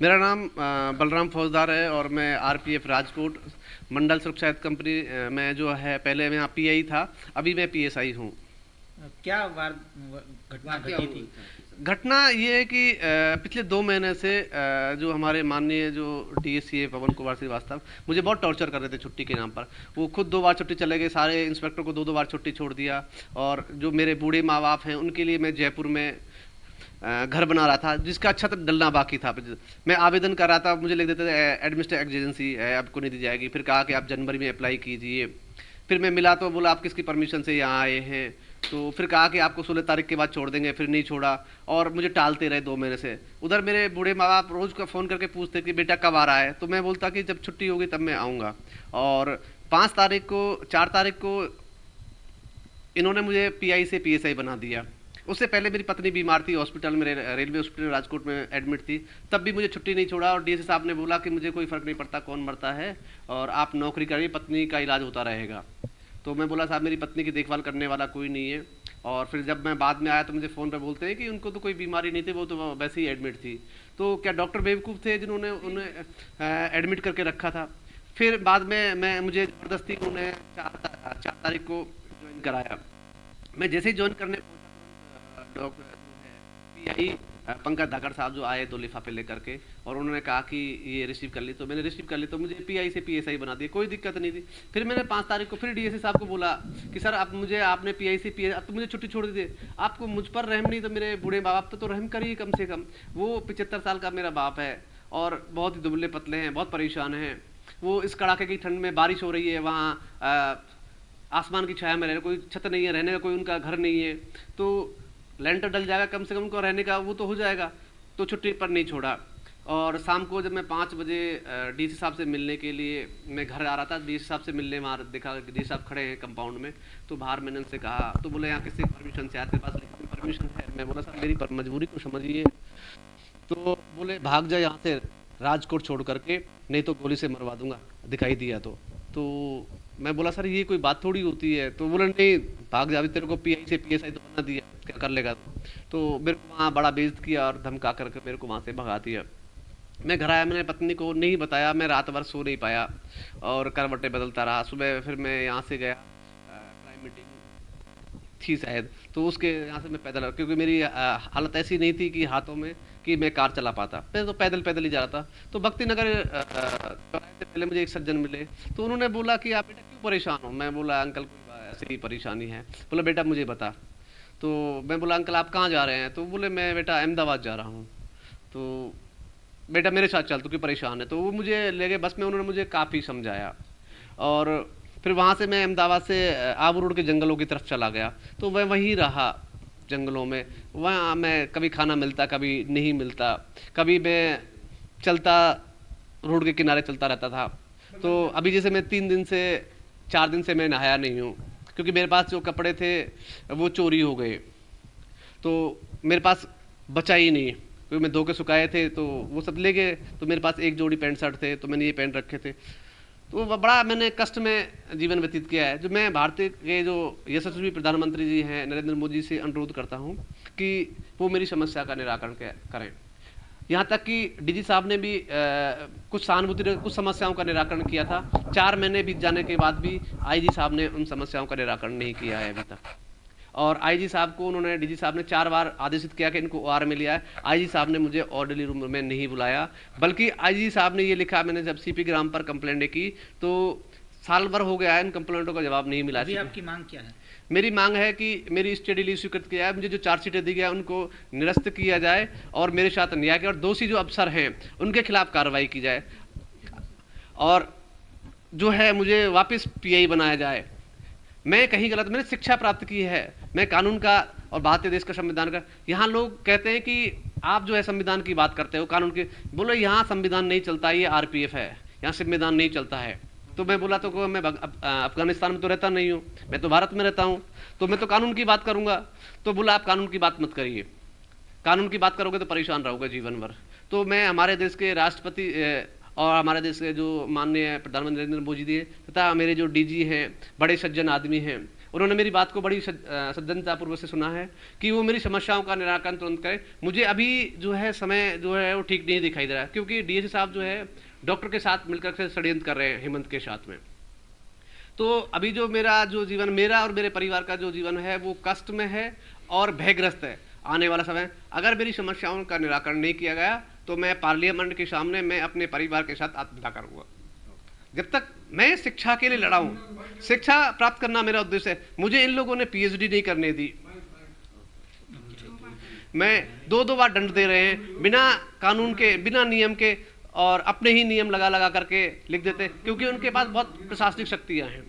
मेरा नाम बलराम फौजदार है और मैं आरपीएफ राजकोट मंडल सुरक्षा कंपनी में जो है, पहले मैं यहाँ पीआई था, अभी मैं पीएसआई हूँ। क्या घटना वाकया घटी हुआ थी? था सर। घटना ये है कि पिछले 2 महीने से जो हमारे माननीय जो डीएससी है पवन कुमार श्रीवास्तव मुझे बहुत टॉर्चर कर रहे थे छुट्टी के नाम पर। वो खुद 2 बार छुट्टी चले गए, सारे इंस्पेक्टर को 2-2 बार छुट्टी छोड़ दिया। और जो मेरे बूढ़े माँ बाप हैं उनके लिए मैं जयपुर में घर बना रहा था, जिसका छत डलना बाकी था। मैं आवेदन कर रहा था, मुझे लिख देते थे एडमिनिस्ट्रेटिव एजेंसी है, आपको नहीं दी जाएगी। फिर कहा कि आप जनवरी में अप्लाई कीजिए। फिर मैं मिला तो बोला आप किसकी परमिशन से यहाँ आए हैं, तो फिर कहा कि आपको 16 तारीख के बाद छोड़ देंगे। फिर नहीं छोड़ा और मुझे टालते रहे 2 महीने से। उधर मेरे बूढ़े माँ बाप रोज़ का फ़ोन करके पूछते कि बेटा कब आ रहा है, तो मैं बोलता कि जब छुट्टी होगी तब मैं आऊँगा। और 5 तारीख को 4 तारीख को इन्होंने मुझे पीआई से पीएसआई बना दिया। उससे पहले मेरी पत्नी बीमार थी, हॉस्पिटल में, रेलवे हॉस्पिटल राजकोट में एडमिट थी, तब भी मुझे छुट्टी नहीं छोड़ा। और डीएससी साहब ने बोला कि मुझे कोई फ़र्क नहीं पड़ता कौन मरता है, और आप नौकरी करिए, पत्नी का इलाज होता रहेगा। तो मैं बोला साहब मेरी पत्नी की देखभाल करने वाला कोई नहीं है। और फिर जब मैं बाद में आया तो मुझे फ़ोन पर बोलते हैं कि उनको तो कोई बीमारी नहीं थी, वो तो वैसे ही एडमिट थी। तो क्या डॉक्टर बेवकूफ़ थे जिन्होंने उन्हें एडमिट करके रखा था? फिर बाद में मुझे ज़बरदस्ती उन्हें 4 तारीख को ज्वाइन कराया। मैं जैसे ही ज्वाइन करने पहुंचा, डॉक्टर जो है पीआई पंकज धाकड़ साहब जो आए 2 लिफाफे लेकर के, और उन्होंने कहा कि ये रिसीव कर ली। तो मैंने रिसीव कर ली, तो मुझे पीआई से पीएसआई बना दिया, कोई दिक्कत नहीं थी। फिर मैंने 5 तारीख को फिर डीएससी साहब को बोला कि सर आप मुझे, आपने पीआई से पीएस, अब तो मुझे छुट्टी छोड़ दी, आपको मुझ पर रहम नहीं तो मेरे बूढ़े माँ बाप पे तो रहम करिए कम से कम। वो 75 साल का मेरा बाप है और बहुत ही दुबले पतले हैं, बहुत परेशान हैं। वो इस कड़ाके की ठंड में, बारिश हो रही है वहाँ, आसमान की छाया में रह रहे, कोई छत नहीं है, रहने का कोई उनका घर नहीं है, तो लेंटर डल जाएगा कम से कम, उनको रहने का वो तो हो जाएगा। तो छुट्टी पर नहीं छोड़ा। और शाम को जब मैं 5 बजे डीसी साहब से मिलने के लिए मैं घर आ रहा था, डीसी साहब से मिलने वहाँ देखा कि डीसी साहब खड़े हैं कंपाउंड में। तो बाहर मैंने उनसे कहा, तो बोले यहाँ किसी परमिशन से आया, तेरे पास लिखित परमिशन है? मैं बोला सर मेरी मजबूरी को समझिए। तो बोले भाग जा यहाँ से राजकोट छोड़ करके, नहीं तो गोली से मरवा दूंगा दिखाई दिया तो मैं बोला सर ये कोई बात थोड़ी होती है। तो बोला नहीं भाग जा, अभी तेरे को पीआई से पीएसआई तो बना दिया, क्या कर लेगा? तो मेरे को वहाँ बड़ा बेइज्जत किया और धमका करके मेरे को वहाँ से भगा दिया। मैं घर आया, मैंने पत्नी को नहीं बताया, मैं रात भर सो नहीं पाया और करवटें बदलता रहा। सुबह फिर मैं यहाँ से गया, क्राइम मीटिंग थी शायद, तो उसके यहाँ से मैं पैदल, क्योंकि मेरी हालत ऐसी नहीं थी कि हाथों में कि मैं कार चला पाता, मैं तो पैदल पैदल ही जा रहा था। तो भक्ति नगर चौराहे से पहले मुझे एक सज्जन मिले, तो उन्होंने बोला कि आप बेटा क्यों परेशान हो? मैं बोला अंकल कोई ऐसी ही परेशानी है। बोला बेटा मुझे बता। तो मैं बोला अंकल आप कहाँ जा रहे हैं? तो बोले मैं बेटा अहमदाबाद जा रहा हूँ। तो बेटा मेरे साथ चल, तू क्यों परेशान है? तो वो मुझे ले गए बस में, उन्होंने मुझे काफ़ी समझाया। और फिर वहाँ से मैं अहमदाबाद से आबू रोड के जंगलों की तरफ चला गया, तो मैं वहीं रहा जंगलों में। वहाँ मैं कभी खाना मिलता, कभी नहीं मिलता, कभी मैं चलता, रोड के किनारे चलता रहता था। तो अभी जैसे मैं 3 दिन से 4 दिन से मैं नहाया नहीं हूँ, क्योंकि मेरे पास जो कपड़े थे वो चोरी हो गए, तो मेरे पास बचा ही नहीं, क्योंकि मैं धो के सुखाए थे तो वो सब ले गए। तो मेरे पास एक जोड़ी पैंट शर्ट थे, तो मैंने ये पहन रखे थे। तो बड़ा मैंने कष्ट में जीवन व्यतीत किया है। जो मैं भारतीय के जो यशस्वी प्रधानमंत्री जी हैं नरेंद्र मोदी से अनुरोध करता हूं कि वो मेरी समस्या का निराकरण करें। यहाँ तक कि डीजी साहब ने भी कुछ सहानुभूति, कुछ समस्याओं का निराकरण किया था। 4 महीने बीत जाने के बाद भी आईजी साहब ने उन समस्याओं का निराकरण नहीं किया है अभी तक। और आईजी साहब को उन्होंने, डीजी साहब ने 4 बार आदेशित किया कि इनको ओआर में लिया है। आईजी साहब ने मुझे ऑर्डरली रूम में नहीं बुलाया, बल्कि आईजी साहब ने ये लिखा, मैंने जब सीपी ग्राम पर कंप्लेंट की तो साल भर हो गया है, इन कंप्लेंटों का जवाब नहीं मिला। अभी आपकी मांग क्या है? मेरी मांग है कि मेरी स्टडी लीव स्वीकृत किया है, मुझे जो चार्जशीटें दी गया उनको निरस्त किया जाए और मेरे साथ न्याय किया, और दोषी जो अफसर हैं उनके खिलाफ कार्रवाई की जाए, और जो है मुझे वापस पीआई बनाया जाए। मैं कहीं गलत, मैंने शिक्षा प्राप्त की है, मैं कानून का और भारतीय देश का संविधान का। यहाँ लोग कहते हैं कि आप जो है संविधान की बात करते हो, कानून की, बोलो यहाँ संविधान नहीं चलता, ये आरपीएफ है, यहाँ संविधान नहीं चलता है। तो मैं बोला तो मैं अफगानिस्तान में तो रहता नहीं हूँ, मैं तो भारत में रहता हूँ, तो मैं तो कानून की बात करूँगा। तो बोला आप कानून की बात मत करिए, कानून की बात करोगे तो परेशान रहोगे जीवन भर। तो मैं हमारे देश के राष्ट्रपति और हमारे देश के जो माननीय प्रधानमंत्री नरेंद्र मोदी जी तथा मेरे जो डीजी हैं, बड़े सज्जन आदमी हैं, उन्होंने मेरी बात को बड़ी सज्जनतापूर्वक से सुना है कि वो मेरी समस्याओं का निराकरण तुरंत करें। मुझे अभी जो है समय जो है वो ठीक नहीं दिखाई दे रहा है, क्योंकि डीएससी साहब जो है डॉक्टर के साथ मिलकर के षड्यंत्र कर रहे हैं हेमंत के साथ में। तो अभी जो मेरा जो जीवन, मेरा और मेरे परिवार का जो जीवन है वो कष्ट में है और भयग्रस्त है। आने वाला समय अगर मेरी समस्याओं का निराकरण नहीं किया गया तो मैं पार्लियामेंट के सामने मैं अपने परिवार के साथ आत्महत्या करूंगा। जब तक मैं शिक्षा के लिए लड़ा हूं, शिक्षा प्राप्त करना मेरा उद्देश्य है। मुझे इन लोगों ने पीएचडी नहीं करने दी। मैं 2-2 बार दंड दे रहे हैं बिना कानून के, बिना नियम के, और अपने ही नियम लगा लगा करके लिख देते, क्योंकि उनके पास बहुत प्रशासनिक शक्तियां हैं।